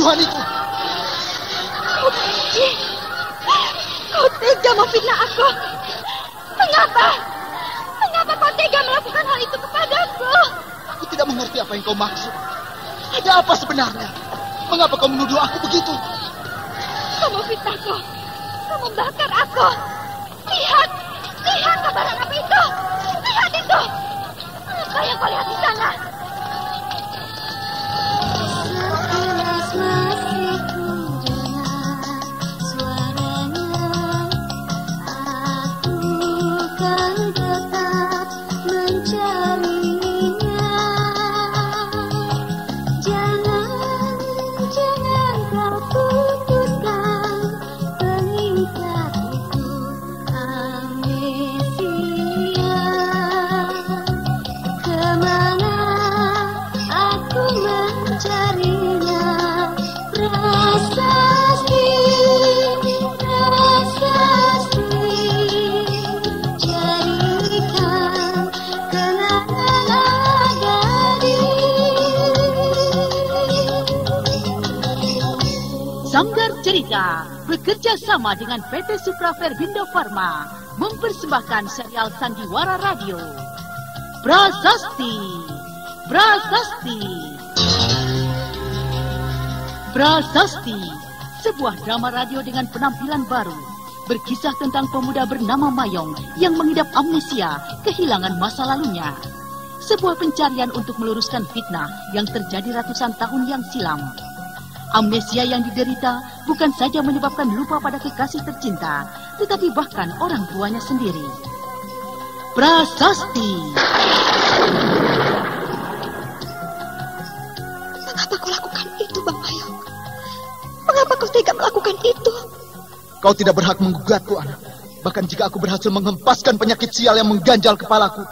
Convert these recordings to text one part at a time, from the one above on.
pembunuhan itu. Kau benci. Kau tega memfitnah aku. Mengapa? Mengapa kau tega melakukan hal itu kepadaku? Aku tidak mengerti apa yang kau maksud. Ada apa sebenarnya? Mengapa kau menuduh aku begitu? Kau memfitnahku. Kau membakar aku. Lihat. Lihat kabaran apa itu. Lihat itu. Apa yang kau lihat di sana? Sanggar Cerita bekerja sama dengan PT Supra Verbindo Pharma mempersembahkan serial Sandiwara Radio. Prasasti. Prasasti. Prasasti, sebuah drama radio dengan penampilan baru. Berkisah tentang pemuda bernama Mayong yang mengidap amnesia, kehilangan masa lalunya. Sebuah pencarian untuk meluruskan fitnah yang terjadi ratusan tahun yang silam. Amnesia yang diderita bukan saja menyebabkan lupa pada kekasih tercinta, tetapi bahkan orang tuanya sendiri. Prasasti. Mengapa kau lakukan itu, Bang Mayong? Mengapa kau tega melakukan itu? Kau tidak berhak menggugatku, anak. Bahkan jika aku berhasil menghempaskan penyakit sial yang mengganjal kepalaku,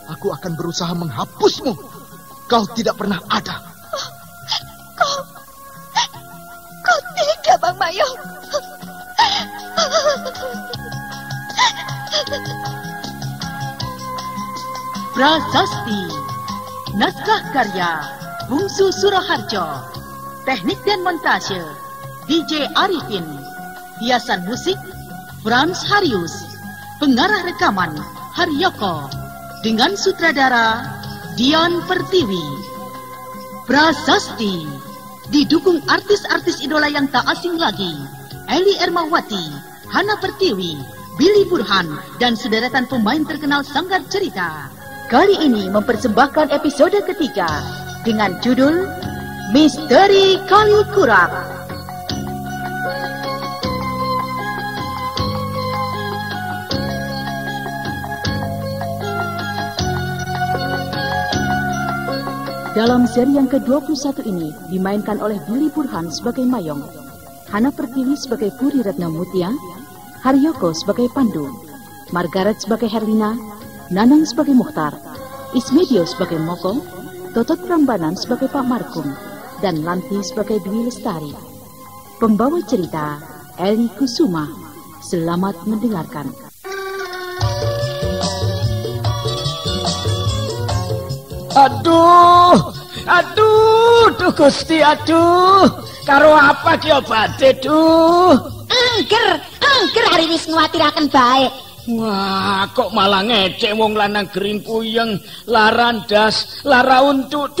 aku akan berusaha menghapusmu. Kau tidak pernah ada. Kau tega, Bang Mayong. Prasasti. Naskah karya Bungsu Suroharjo. Teknik dan montase DJ Arifin. Hiasan musik Frans Harius. Pengarah rekaman Haryoko. Dengan sutradara Dian Pertiwi. Prasasti didukung artis-artis idola yang tak asing lagi. Eli Ermawati, Hana Pertiwi, Billy Burhan, dan sederetan pemain terkenal Sanggar Cerita. Kali ini mempersembahkan episode ketiga dengan judul Misteri Kali Kurak. Dalam seri yang ke-21 ini dimainkan oleh Billy Burhan sebagai Mayong, Hana Pertiwi sebagai Puri Retna Mutia, Haryoko sebagai Pandu, Margaret sebagai Herlina, Nanang sebagai Mukhtar, Ismedio sebagai Moko, Totot Prambanan sebagai Pak Markum, dan Lanti sebagai Dwi Lestari. Pembawa cerita Eli Kusuma. Selamat mendengarkan. Aduh, Gusti, aduh. Karo apa ki obate, Angger hari wis nguwatiraken bae. Wah, kok malah ngecek wong lanang gering puyeng, larandas, lara untuk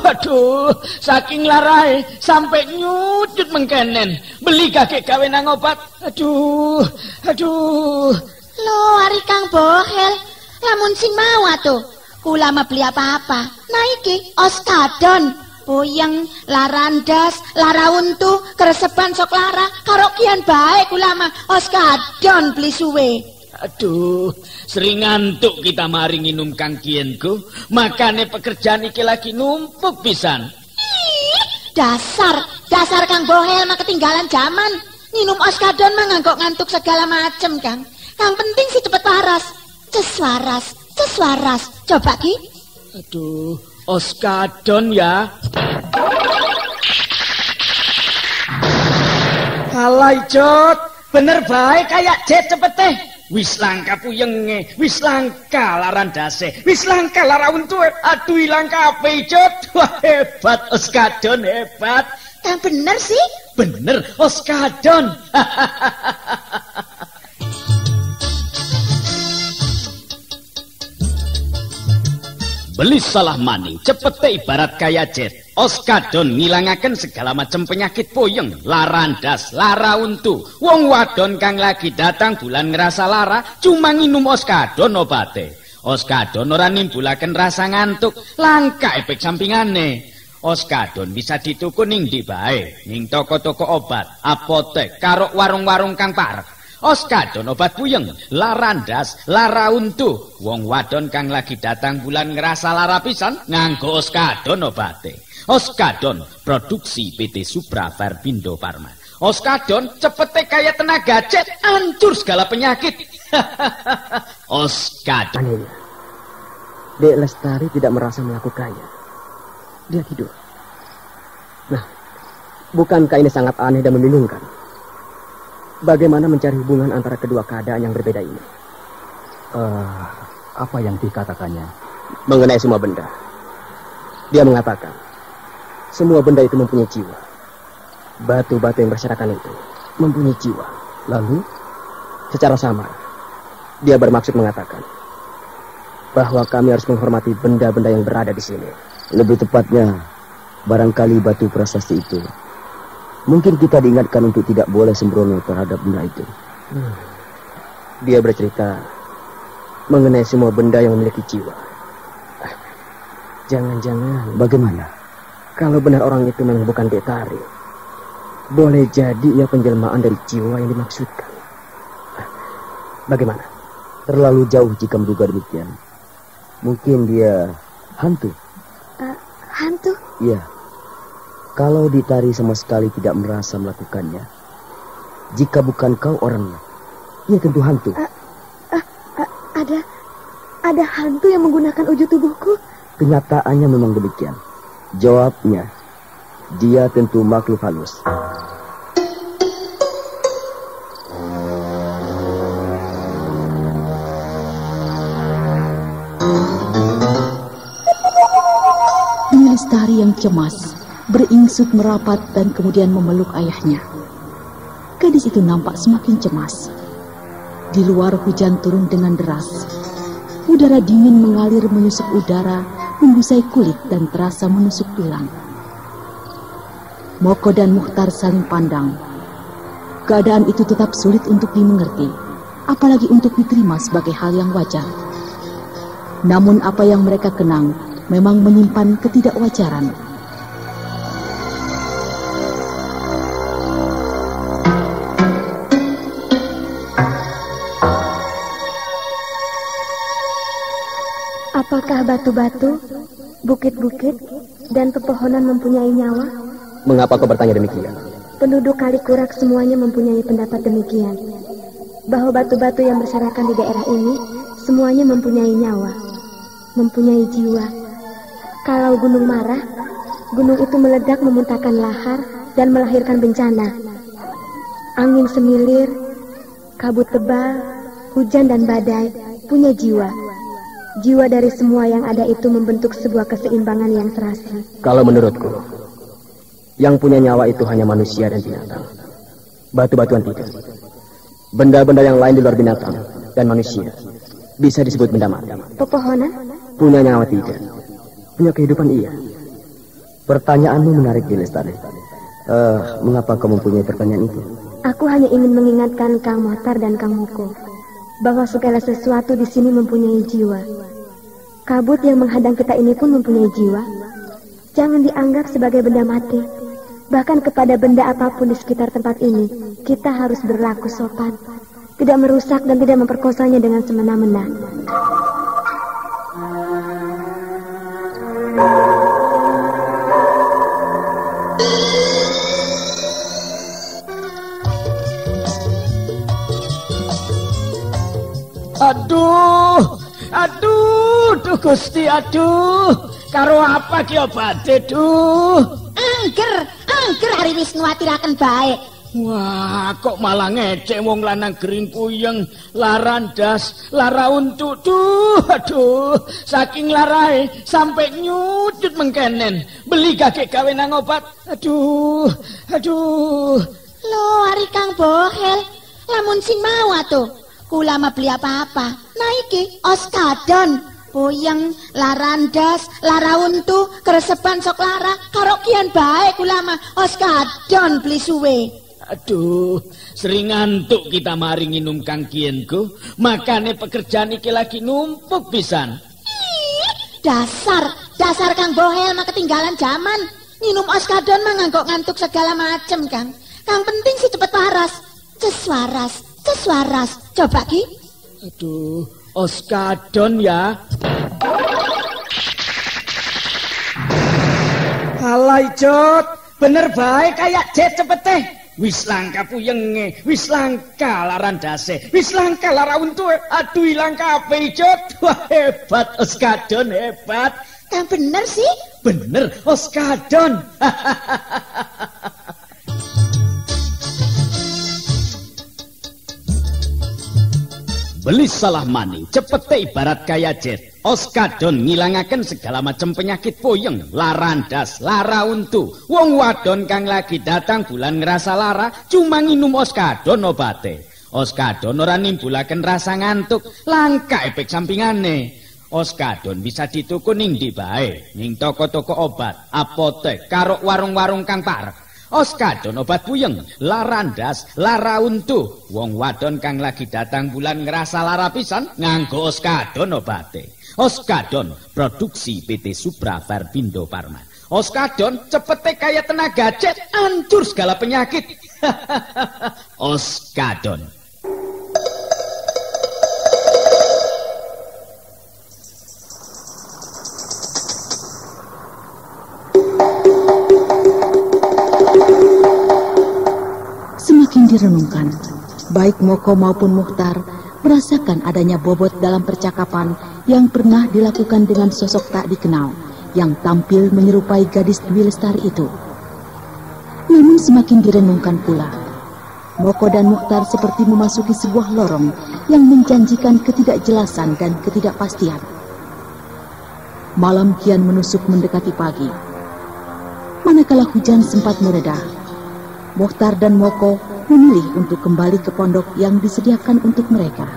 aduh, saking larae sampai nyucut mengkenen. Beli kakek gawe nang obat. Aduh. Lho, hari Kang Bohel, lamun sing mau atuh. Kula mah beli apa-apa. Nah iki Oskadon, puyeng, larandas, lara untu, keresepan sok lara, karo kian bae kula mah Oskadon beli suwe. Aduh, sering ngantuk kita mari nginum Kang Kienku. Makane pekerjaan iki lagi numpuk pisan. Dasar Kang Bohel mah ketinggalan zaman. Nginum Oskadon mah ngantuk segala macem, Kang. Kang penting sih cepet waras. Ceswaras. Coba ki. Aduh, Oskadon ya. Halai Jot, bener baik kayak jet cepet teh. Wis langka puyenge, wis langka larandase, wis langka lara untu. Aduh ilang kabeh Jot. Wah hebat Oskadon hebat. bener sih? Bener, Oskadon. Beli salah maning, cepete ibarat kaya jet. Oskadon ngilangaken segala macam penyakit puyeng, larandas, lara untu. Wong wadon kang lagi datang bulan ngerasa lara, cuma nginum Oskadon obate. Oskadon ora nimbulaken rasa ngantuk, langka efek sampingane. Oskadon bisa dituku ning ndi bae, ning toko-toko obat, apotek, karo warung-warung kang parek. Oskadon obat puyeng, larandas, lara untu. Wong wadon kang lagi datang bulan ngerasa lara pisan, nganggo Oskadon obate. Oskadon produksi PT Supra Verbindo Pharma. Oskadon cepete kaya tenaga jet, hancur segala penyakit. Oskadon. Dek Lestari tidak merasa melakukannya. Dia tidur. Nah, bukankah ini sangat aneh dan membingungkan? Bagaimana mencari hubungan antara kedua keadaan yang berbeda ini? Apa yang dikatakannya? Mengenai semua benda. Dia mengatakan, semua benda itu mempunyai jiwa. Batu-batu yang berserakan itu mempunyai jiwa. Lalu, secara samar, dia bermaksud mengatakan bahwa kami harus menghormati benda-benda yang berada di sini. Lebih tepatnya, barangkali batu prasasti itu mungkin kita diingatkan untuk tidak boleh sembrono terhadap benda itu. Dia bercerita mengenai semua benda yang memiliki jiwa. Jangan-jangan bagaimana? Kalau benar orang itu memang bukan Betari, boleh jadi ia penjelmaan dari jiwa yang dimaksudkan. Bagaimana? Terlalu jauh jika menduga demikian. Mungkin dia hantu. Hantu? Iya. Kalau Ditari sama sekali tidak merasa melakukannya, jika bukan kau orangnya, ia tentu hantu. Ada hantu yang menggunakan wujud tubuhku? Kenyataannya memang demikian. Jawabnya, dia tentu makhluk halus. Lestari yang cemas beringsut merapat dan kemudian memeluk ayahnya. Gadis itu nampak semakin cemas. Di luar hujan turun dengan deras. Udara dingin mengalir menyusup udara, membusai kulit dan terasa menusuk tulang. Moko dan Mukhtar saling pandang. Keadaan itu tetap sulit untuk dimengerti, apalagi untuk diterima sebagai hal yang wajar. Namun apa yang mereka kenang memang menyimpan ketidakwajaran. Apakah batu-batu, bukit-bukit, dan pepohonan mempunyai nyawa? Mengapa kau bertanya demikian? Penduduk Kalikurak semuanya mempunyai pendapat demikian, bahwa batu-batu yang berserakan di daerah ini semuanya mempunyai nyawa, mempunyai jiwa. Kalau gunung marah, gunung itu meledak memuntahkan lahar dan melahirkan bencana. Angin semilir, kabut tebal, hujan dan badai punya jiwa. Jiwa dari semua yang ada itu membentuk sebuah keseimbangan yang serasi. Kalau menurutku, yang punya nyawa itu hanya manusia dan binatang. Batu-batuan tidak. Benda-benda yang lain di luar binatang dan manusia bisa disebut benda mati. Pepohonan? Punya nyawa tidak. Punya kehidupan iya. Pertanyaanmu menarik, Lestari. Mengapa kau mempunyai pertanyaan itu? Aku hanya ingin mengingatkan Kang Mohtar dan Kang Moko bahwa segala sesuatu di sini mempunyai jiwa. Kabut yang menghadang kita ini pun mempunyai jiwa. Jangan dianggap sebagai benda mati. Bahkan kepada benda apapun di sekitar tempat ini, kita harus berlaku sopan, tidak merusak dan tidak memperkosanya dengan semena-mena. Aduh, Gusti, aduh. Karo apa ki obate, duh? Angger hari wis nguwatiraken bae. Wah, kok malah ngecek wong lanang gering puyeng, larandas, lara untuk. Aduh, saking larae sampai nyudut mengkenen. Beli kakek gawe nang obat. Aduh. Lo hari Kang Bohel, lamun sing mau atuh. Kula mah beli apa-apa. Nah iki Oskadon, puyeng, larandas, lara untu, keresepan sok lara. Karo kian bae kula mah Oskadon beli suwe. Aduh, sering ngantuk kita mari nginum Kang Kienku. Makane pekerjaan iki lagi numpuk pisan. Dasar Kang Bohel mah ketinggalan zaman. Minum Oskadon mah ngantuk segala macem, Kang. Kang penting sih cepet waras. Ceswaras. Coba Ki. Aduh, Oskadon ya. Alay Jot, bener bae kayak jet cepet teh. Wis langka puyenge, wis langka larandase, wis langka lara untu. Aduh ilang kabeh Jot. Wah hebat Oskadon, hebat. Kang bener sih? Bener Oskadon. Beli salah maning, cepete ibarat kaya jet. Oskadon ngilangaken segala macam penyakit puyeng, larandas, lara untu. Wong wadon kang lagi datang bulan ngerasa lara, cuma nginum Oskadon obate. Oskadon ora nimbulaken rasa ngantuk, langka efek sampingane. Oskadon bisa dituku ning ndi bae, ning toko-toko obat, apotek, karo warung-warung kang parek. Oskadon obat puyeng, larandas, lara untu. Wong wadon kang lagi datang bulan ngerasa lara pisan, nganggo Oskadon obate. Oskadon produksi PT Supra Farbindo Pharma. Oskadon cepete kaya tenaga jet, hancur segala penyakit. Oskadon. Semakin direnungkan, baik Moko maupun Mukhtar merasakan adanya bobot dalam percakapan yang pernah dilakukan dengan sosok tak dikenal yang tampil menyerupai gadis Dwi Lestari itu. Namun semakin direnungkan pula, Moko dan Mukhtar seperti memasuki sebuah lorong yang menjanjikan ketidakjelasan dan ketidakpastian. Malam kian menusuk mendekati pagi. Manakala hujan sempat mereda, Mukhtar dan Moko memilih untuk kembali ke pondok yang disediakan untuk mereka.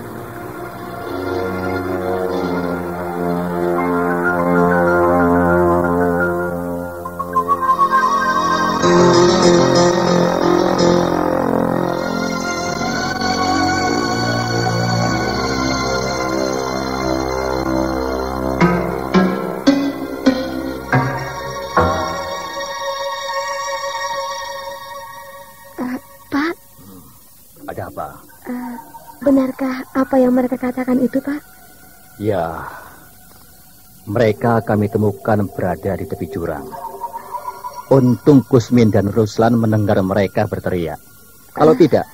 Benarkah apa yang mereka katakan itu, Pak? Ya, mereka kami temukan berada di tepi jurang. Untung Kusmin dan Ruslan mendengar mereka berteriak. Kalau tidak,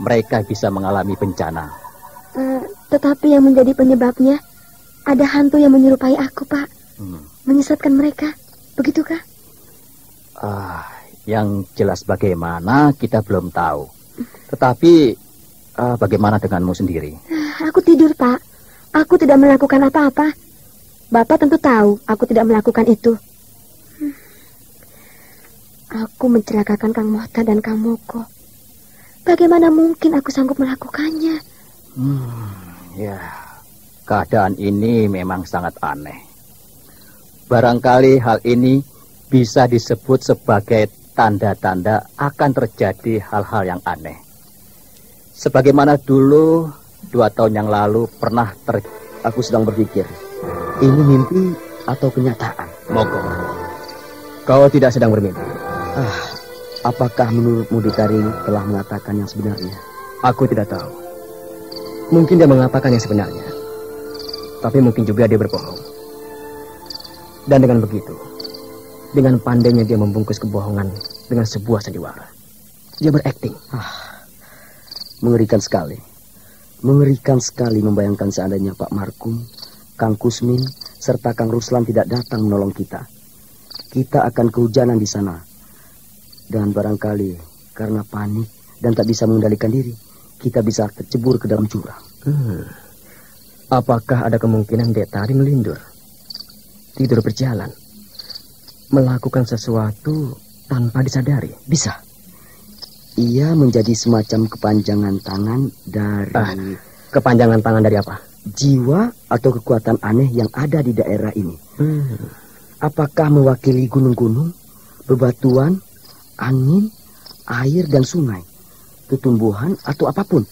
mereka bisa mengalami bencana. Tetapi yang menjadi penyebabnya, ada hantu yang menyerupai aku, Pak. Menyesatkan mereka, begitukah? Yang jelas bagaimana kita belum tahu. Tetapi bagaimana denganmu sendiri? Aku tidur, Pak. Aku tidak melakukan apa-apa. Bapak tentu tahu aku tidak melakukan itu. Aku mencelakakan Kang Mohta dan Kang Moko. Bagaimana mungkin aku sanggup melakukannya? Ya, keadaan ini memang sangat aneh. Barangkali hal ini bisa disebut sebagai tanda-tanda akan terjadi hal-hal yang aneh. Sebagaimana dulu 2 tahun yang lalu pernah Aku sedang berpikir, ini mimpi atau kenyataan? Moko, kau tidak sedang bermimpi. Apakah menurutmu Ditaring telah mengatakan yang sebenarnya? Aku tidak tahu. Mungkin dia mengatakan yang sebenarnya, tapi mungkin juga dia berbohong. Dan dengan begitu, dengan pandainya dia membungkus kebohongan dengan sebuah sandiwara. Dia berakting. Mengerikan sekali. Mengerikan sekali membayangkan seandainya Pak Markum, Kang Kusmin, serta Kang Ruslan tidak datang menolong kita. Kita akan kehujanan di sana. Dan barangkali karena panik dan tak bisa mengendalikan diri, kita bisa tercebur ke dalam jurang. Apakah ada kemungkinan Dek Tari melindur, tidur berjalan, melakukan sesuatu tanpa disadari? Bisa. Ia menjadi semacam kepanjangan tangan dari... Kepanjangan tangan dari apa? Jiwa atau kekuatan aneh yang ada di daerah ini. Apakah mewakili gunung-gunung, bebatuan, angin, air dan sungai, tumbuhan atau apapun.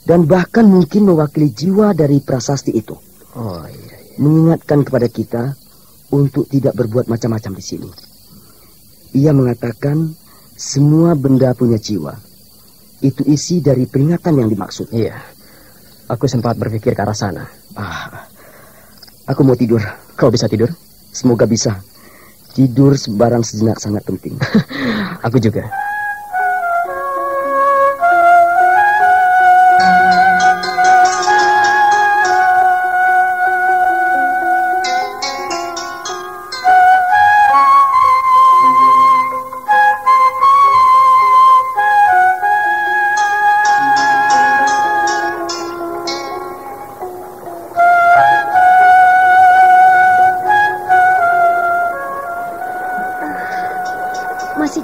Dan bahkan mungkin mewakili jiwa dari prasasti itu. Mengingatkan kepada kita untuk tidak berbuat macam-macam di sini. Ia mengatakan semua benda punya jiwa. Itu isi dari peringatan yang dimaksud. Iya, aku sempat berpikir ke arah sana. Aku mau tidur. Kau bisa tidur? Semoga bisa. Tidur sebarang sejenak sangat penting. Aku juga.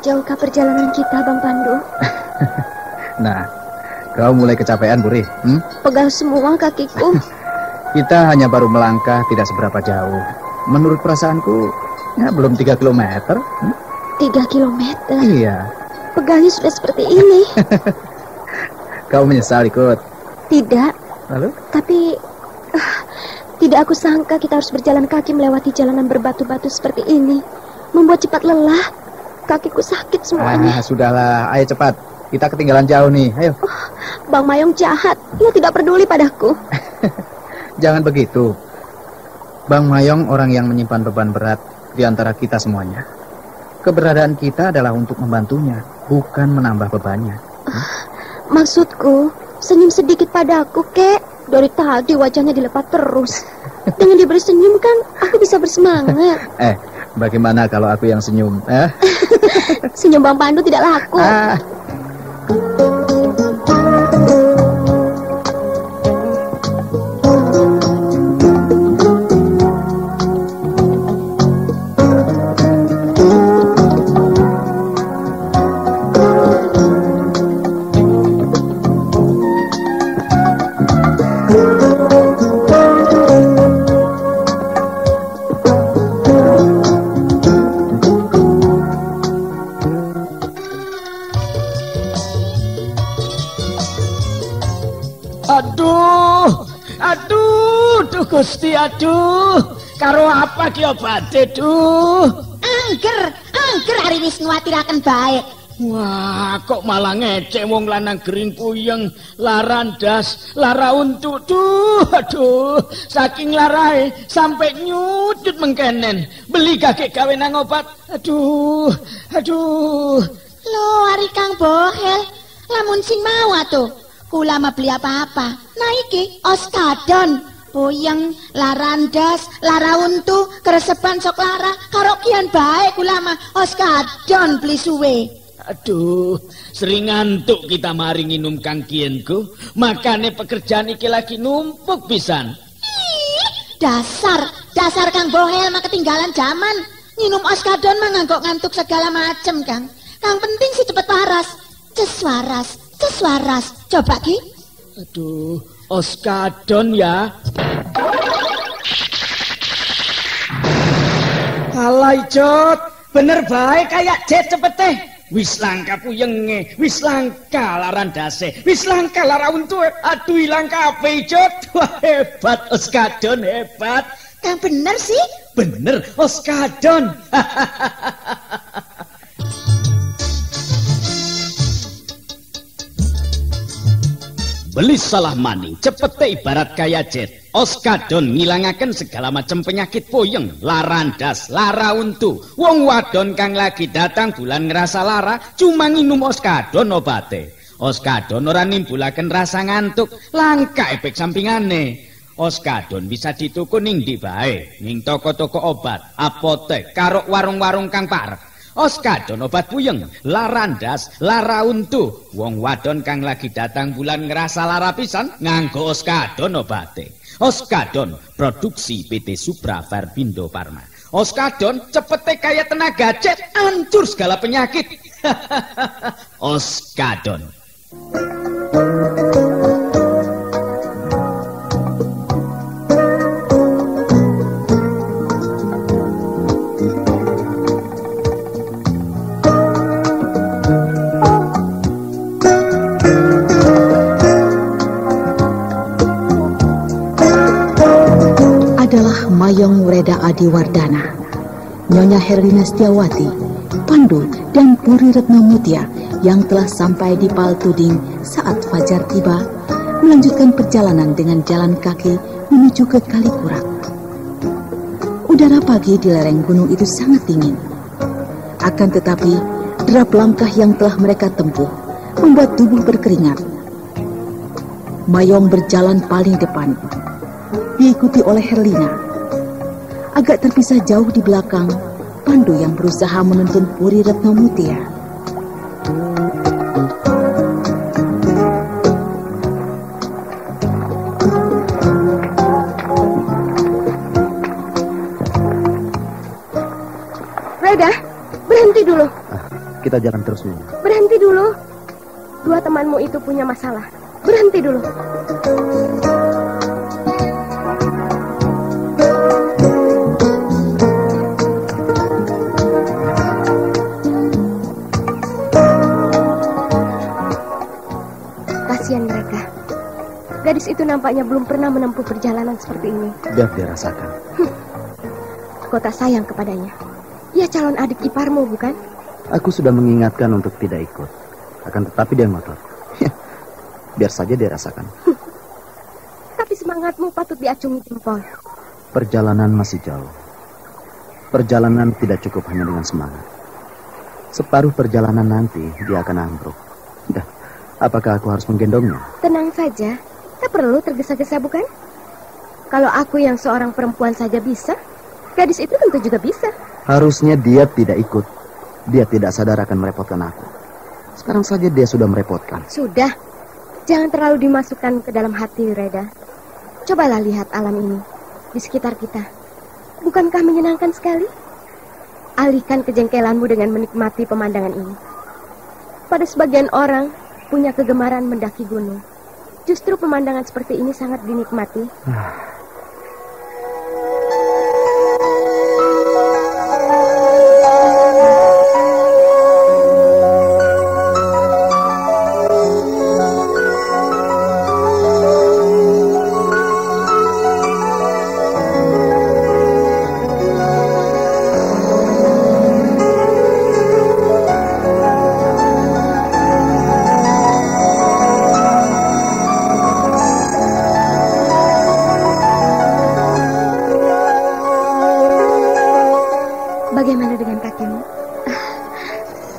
Jauhkah perjalanan kita, Bang Pandu? Nah, kau mulai kecapean, Buri. Pegal semua kakiku. Kita hanya baru melangkah tidak seberapa jauh. Menurut perasaanku, ya belum 3 kilometer. 3 kilometer? Iya. Pegalnya sudah seperti ini. Kau menyesal ikut? Tidak. Lalu? Tapi tidak aku sangka kita harus berjalan kaki melewati jalanan berbatu-batu seperti ini. Membuat cepat lelah. Kakiku sakit semuanya. Sudahlah, ayo cepat. Kita ketinggalan jauh nih, ayo. Bang Mayong jahat. Ia tidak peduli padaku. Jangan begitu. Bang Mayong orang yang menyimpan beban berat di antara kita semuanya. Keberadaan kita adalah untuk membantunya, bukan menambah bebannya. Maksudku, senyum sedikit padaku, Kek. Dari tadi wajahnya dilepat terus. Dengan diberi senyum kan, aku bisa bersemangat. Bagaimana kalau aku yang senyum? Senyum Bang Pandu tidak laku. Gusti, aduh, karo apa ki obate, duh? Angger hari wis nguwatiraken baik. Wah, kok malah ngecek wong lanang gering puyeng, larandas, lara untuk, aduh, saking larae sampai nyudut mengkenen. Beli kakek gawe nang obat, aduh. Lo hari Kang Bohel, lamun sing mau atuh, kula mah beli apa-apa. Nah iki Oskadon. Puyeng, larandas, lara untu, keresepan sok lara, karo kian baik ulama, Oskadon beli suwe. Aduh, sering ngantuk kita mari nginum Kang Kienku, makane pekerjaan iki lagi numpuk pisan. Dasar Kang Bohel mah ketinggalan zaman. Nginum Oskadon mah ngantuk segala macem, Kang. Kang penting sih cepet waras. Ces waras. Coba Ki. Aduh, Oskadon ya. Alay Jot, bener baik kayak jet cepet teh. Wis langka puyenge, wis langka larandase, wis langka lara untu. Aduh ilang kabeh Jot. Wah hebat Oskadon, hebat. Kang bener sih? Bener Oskadon. Beli salah maning, cepete ibarat kaya jet. Oskadon ngilangaken segala macam penyakit puyeng, larandas, lara untu. Wong wadon kang lagi datang bulan ngerasa lara, cuma nginum Oskadon obate. Oskadon ora nimbulaken rasa ngantuk, langka efek sampingane. Oskadon bisa dituku ning ndi bae, ning toko-toko obat, apotek, karo warung-warung kang parek. Oskadon obat puyeng, larandas, lara untu. Wong wadon kang lagi datang bulan ngerasa lara pisan nganggo Oskadon obate. Oskadon produksi PT Supra Verbindo Pharma. Oskadon cepete kaya tenaga jet, hancur segala penyakit. Oskadon. Adalah Mayong Wreda Adiwardana, Nyonya Herlina Setiawati, Pandu, dan Puri Retno Mutia yang telah sampai di Paltuding saat fajar tiba, melanjutkan perjalanan dengan jalan kaki menuju ke Kalikurak. Udara pagi di lereng gunung itu sangat dingin. Akan tetapi, derap langkah yang telah mereka tempuh membuat tubuh berkeringat. Mayong berjalan paling depan, diikuti oleh Herlina. Agak terpisah jauh di belakang, Pandu yang berusaha menuntun Puri Retno Mutia. Reda, berhenti dulu. Kita jalan terus dulu. Berhenti dulu. Dua temanmu itu punya masalah. Berhenti dulu. Kasihan mereka. Gadis itu nampaknya belum pernah menempuh perjalanan seperti ini. Biar dia rasakan. Kau tak sayang kepadanya. Ia calon adik iparmu, bukan? Aku sudah mengingatkan untuk tidak ikut. Akan tetapi dia ngotot. Biar saja dia rasakan. Tapi semangatmu patut diacungi jempol. Perjalanan masih jauh. Perjalanan tidak cukup hanya dengan semangat. Separuh perjalanan nanti dia akan ambruk. Dah, apakah aku harus menggendongnya? Tenang saja. Tak perlu tergesa-gesa, bukan? Kalau aku yang seorang perempuan saja bisa, gadis itu tentu juga bisa. Harusnya dia tidak ikut. Dia tidak sadar akan merepotkan aku. Sekarang saja dia sudah merepotkan. Sudah. Jangan terlalu dimasukkan ke dalam hati, Reda. Cobalah lihat alam ini di sekitar kita. Bukankah menyenangkan sekali? Alihkan kejengkelanmu dengan menikmati pemandangan ini. Pada sebagian orang punya kegemaran mendaki gunung. Justru pemandangan seperti ini sangat dinikmati. Bagaimana dengan kakimu?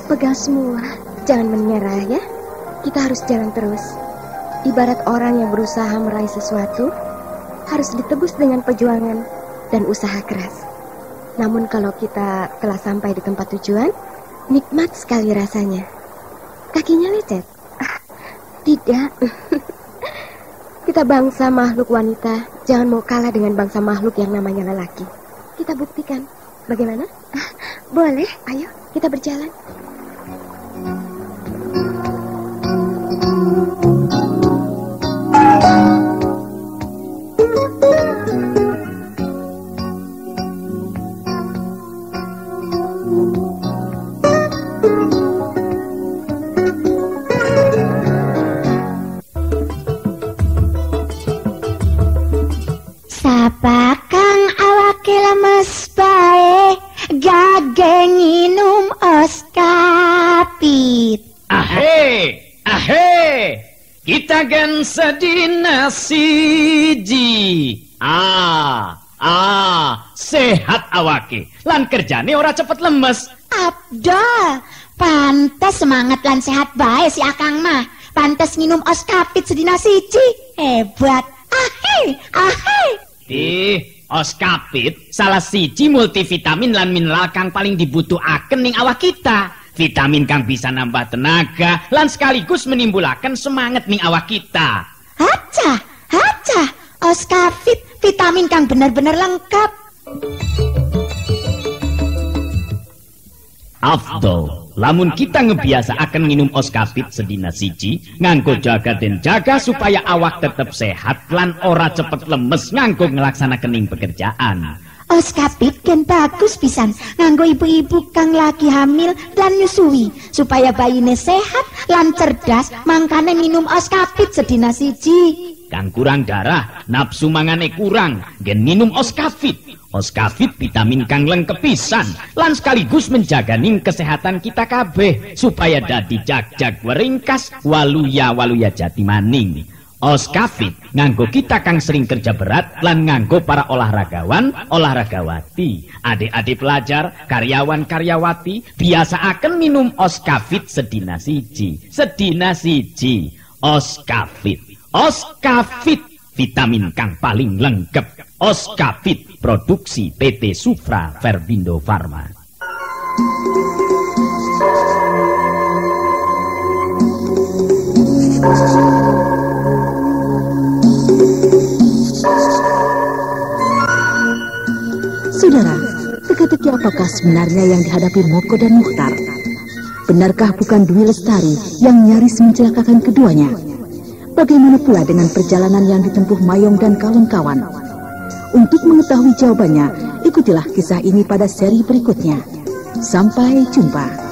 Pegang semua. Jangan menyerah ya. Kita harus jalan terus. Ibarat orang yang berusaha meraih sesuatu, harus ditebus dengan perjuangan dan usaha keras. Namun kalau kita telah sampai di tempat tujuan, nikmat sekali rasanya. Kakinya lecet? Tidak. Kita bangsa makhluk wanita, jangan mau kalah dengan bangsa makhluk yang namanya lelaki. Kita buktikan. Bagaimana? Boleh, ayo kita berjalan. Sapa kang awake lemes bae, gage nginum oskapit. Ahe, kita gen sedina siji. Sehat awake, lan kerjane ora cepet lemes. Abdol, pantes semangat lan sehat bae si Akang mah. Pantes nginum oskapit sedina siji. Hebat. Ahe. Oskapit salah siji multivitamin lan mineral kang paling dibutuhaken ning awak kita. Vitamin kang bisa nambah tenaga lan sekaligus menimbulaken semangat ning awak kita. Haca, Oskafit vitamin kang bener-bener lengkap. Afdol, lamun kita ngebiasa akan minum Oskapit sedina siji, nganggo jaga dan jaga supaya awak tetap sehat lan ora cepet lemes nganggo ngelaksanakening pekerjaan. Oskapit kan bagus pisan nganggo ibu-ibu kang lagi hamil dan nyusui supaya bayine sehat lan cerdas, mangkane minum Oskapit sedina siji. Kang kurang darah, nafsu mangane kurang, gen minum Oskapit. Oskafit vitamin kang lengkep pisan lan sekaligus menjaganing kesehatan kita kabeh supaya dadi jag-jag weringkas waluya jati maning. Oskafit nganggo kita kang sering kerja berat lan nganggo para olahragawan, olahragawati, adik-adik pelajar, karyawan karyawati biasa akan minum Oskafit sedina siji. Oskafit vitamin kang paling lengkap. Oskafit produksi PT Sufra Verbindo Farma. Saudara, teka-teki apakah sebenarnya yang dihadapi Moko dan Mukhtar? Benarkah bukan Dwi Lestari yang nyaris mencelakakan keduanya? Bagaimana pula dengan perjalanan yang ditempuh Mayong dan kawan-kawan? Untuk mengetahui jawabannya, ikutilah kisah ini pada seri berikutnya. Sampai jumpa.